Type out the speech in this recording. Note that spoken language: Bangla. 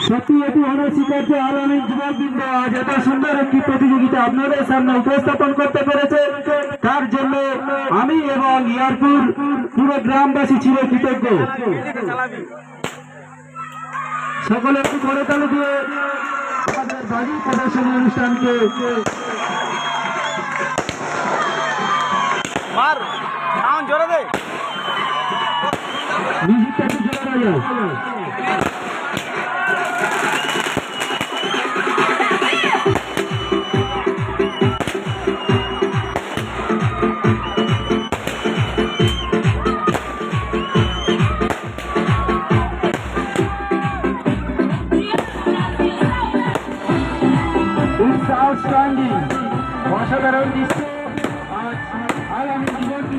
সত্যি এটি অনস্বীকার্য। আর অনেক যুবকবৃন্দ আজ এত সুন্দর একটি প্রতিযোগিতা আপনাদের সামনে উপস্থাপন করতে পেরেছে, তার জন্য আমি এবং ইয়ারপুর পুরো গ্রামবাসী ছিল কৃতজ্ঞ। সকলে একটু করে তালে দিয়ে আমাদের বাড়ি প্রদর্শনী অনুষ্ঠানকে জোরে দে মিউজিকটা একটু জোরে বাজাও।